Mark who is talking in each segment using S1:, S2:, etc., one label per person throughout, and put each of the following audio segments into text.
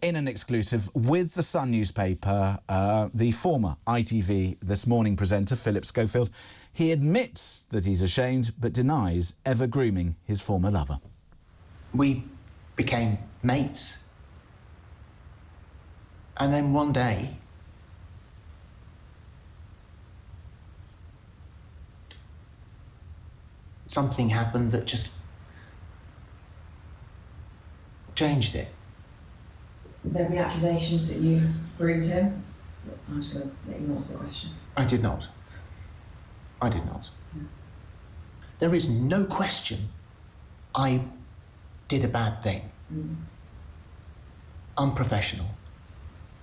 S1: In an exclusive with the Sun newspaper, the former ITV This Morning presenter, Phillip Schofield, he admits that he's ashamed but denies ever grooming his former lover.
S2: We became mates. And then one day, something happened that just changed it.
S3: There have been accusations that you groomed him. I'm just going to let you answer the question.
S2: I did not. I did not.
S3: Yeah.
S2: There is no question I did a bad thing. Unprofessional.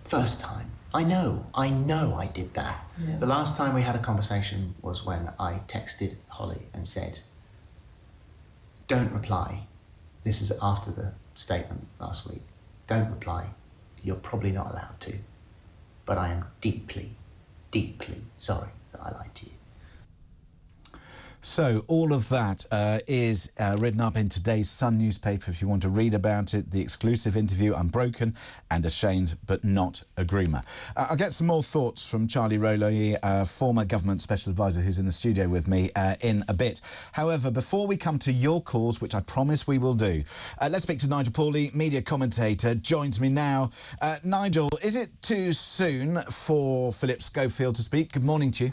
S2: First time. I know I did that.
S3: Yeah.
S2: The last time we had a conversation was when I texted Holly and said, "Don't reply." This is after the statement last week. "Don't reply. You're probably not allowed to. But I am deeply, deeply sorry that I lied to you."
S1: So all of that is written up in today's Sun newspaper if you want to read about it. The exclusive interview, Unbroken and Ashamed but Not a Groomer. I'll get some more thoughts from Charlie Rowley, former government special advisor who's in the studio with me in a bit. However, before we come to your calls, which I promise we will do, let's speak to Nigel Pauley, media commentator, joins me now. Nigel, is it too soon for Phillip Schofield to speak? Good morning to you.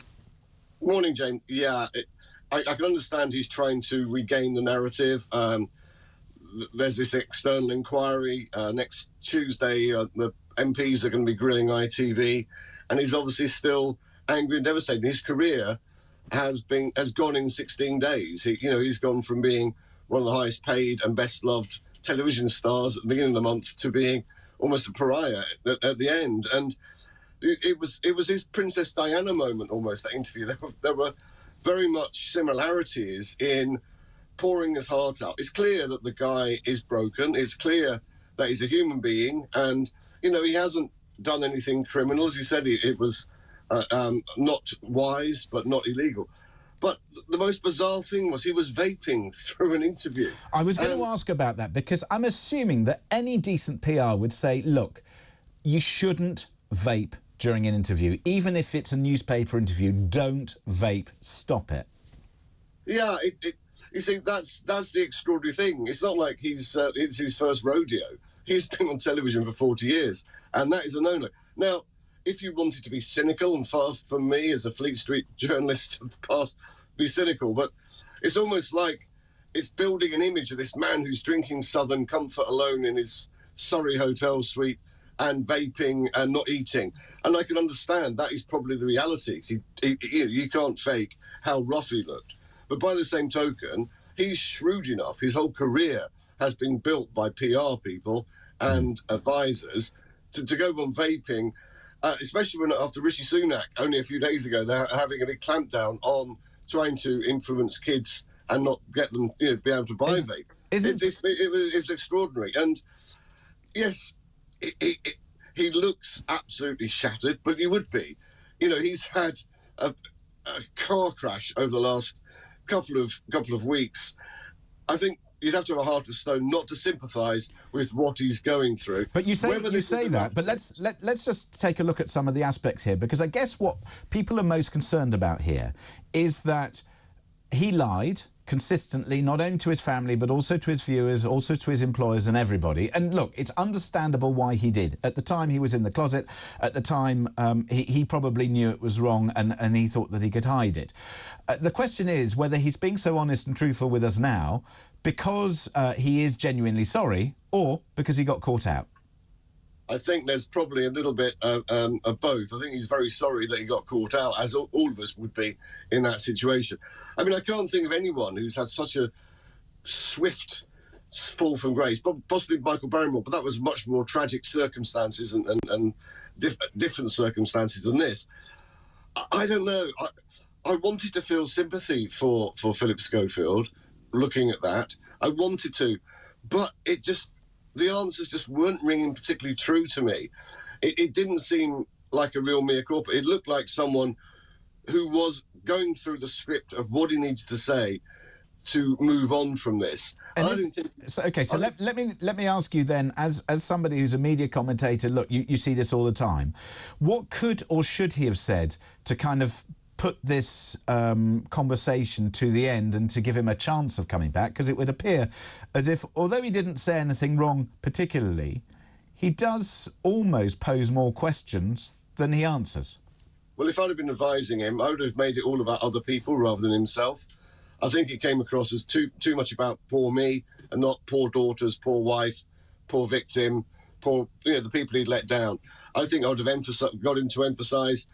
S4: Morning, James. Yeah, I can understand he's trying to regain the narrative. There's this external inquiry next Tuesday. The MPs are going to be grilling ITV, and he's obviously still angry and devastated. His career has gone in 16 days. He's gone from being one of the highest paid and best loved television stars at the beginning of the month to being almost a pariah at the end. And it was his Princess Diana moment almost, that interview. There were very much similarities in pouring his heart out. It's clear that the guy is broken. It's clear that he's a human being, and he hasn't done anything criminal. As he said, it was not wise but not illegal. But the most bizarre thing was he was vaping through an interview.
S1: I was going to ask about that because I'm assuming that any decent PR would say, look, you shouldn't vape during an interview. Even if it's a newspaper interview, don't vape, stop it. Yeah,
S4: you see, that's the extraordinary thing. It's not like it's his first rodeo. He's been on television for 40 years, and that is a no-no. Now, if you wanted to be cynical, and far from me as a Fleet Street journalist of the past, be cynical, but it's almost like it's building an image of this man who's drinking Southern Comfort alone in his Surrey hotel suite and vaping and not eating. And I can understand that is probably the reality. You can't fake how rough he looked. But by the same token, he's shrewd enough. His whole career has been built by PR people and advisors to go on vaping, especially when after Rishi Sunak, only a few days ago, they're having a big clampdown on trying to influence kids and not get them be able to buy vape. It was extraordinary. And yes, he looks absolutely shattered, but he would be. He's had a car crash over the last couple of weeks. I think you'd have to have a heart of stone not to sympathise with what he's going through.
S1: But you say that, but let's just take a look at some of the aspects here, because I guess what people are most concerned about here is that he lied consistently, not only to his family, but also to his viewers, also to his employers and everybody. And look, it's understandable why he did. At the time, he was in the closet. At the time, he probably knew it was wrong and he thought that he could hide it. The question is whether he's being so honest and truthful with us now because he is genuinely sorry or because he got caught out.
S4: I think there's probably a little bit of both. I think he's very sorry that he got caught out, as all of us would be in that situation. I mean, I can't think of anyone who's had such a swift fall from grace, but possibly Michael Barrymore, but that was much more tragic circumstances and different circumstances than this. I don't know. I wanted to feel sympathy for Phillip Schofield, looking at that. I wanted to, but the answers just weren't ringing particularly true to me. It didn't seem like a real mea culpa. It looked like someone who was going through the script of what he needs to say to move on from this.
S1: And
S4: I don't think.
S1: So let me ask you then, as somebody who's a media commentator, look, you see this all the time. What could or should he have said to kind of put this conversation to the end and to give him a chance of coming back? Because it would appear as if, although he didn't say anything wrong particularly, he does almost pose more questions than he answers.
S4: Well, if I'd have been advising him, I would have made it all about other people rather than himself. I think it came across as too much about poor me and not poor daughters, poor wife, poor victim, poor the people he'd let down. I think I would have got him to emphasise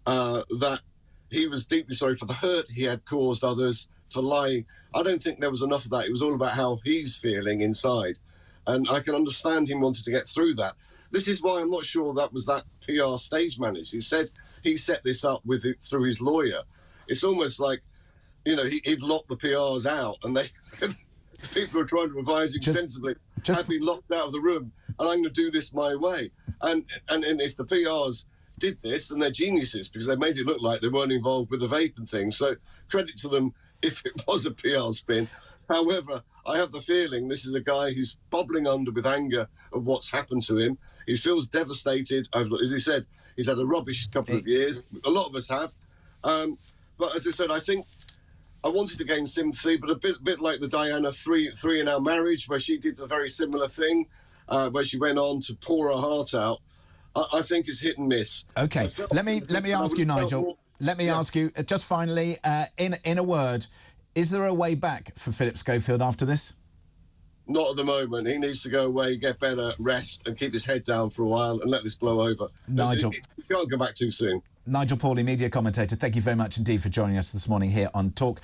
S4: that he was deeply sorry for the hurt he had caused others, for lying. I don't think there was enough of that. It was all about how he's feeling inside. And I can understand him wanting to get through that. This is why I'm not sure that was that PR stage manager. He said he set this up with it through his lawyer. It's almost like, he'd locked the PRs out, and they people who are trying to advise him sensibly have been locked out of the room, and I'm going to do this my way. And if the PRs did this, then they're geniuses, because they made it look like they weren't involved with the vape and things. So credit to them if it was a PR spin. However, I have the feeling this is a guy who's bubbling under with anger at what's happened to him. He feels devastated. As he said, he's had a rubbish couple of years. A lot of us have. But as I said, I think I wanted to gain sympathy, but a bit like the Diana three in our marriage, where she did a very similar thing, where she went on to pour her heart out. I think it's hit and miss.
S1: Okay, let me ask you, Nigel. Let me ask you just finally, in a word, is there a way back for Phillip Schofield after this?
S4: Not at the moment. He needs to go away, get better, rest, and keep his head down for a while and let this blow over.
S1: Nigel,
S4: you can't go back too soon.
S1: Nigel Pauley, media commentator, thank you very much indeed for joining us this morning here on Talk.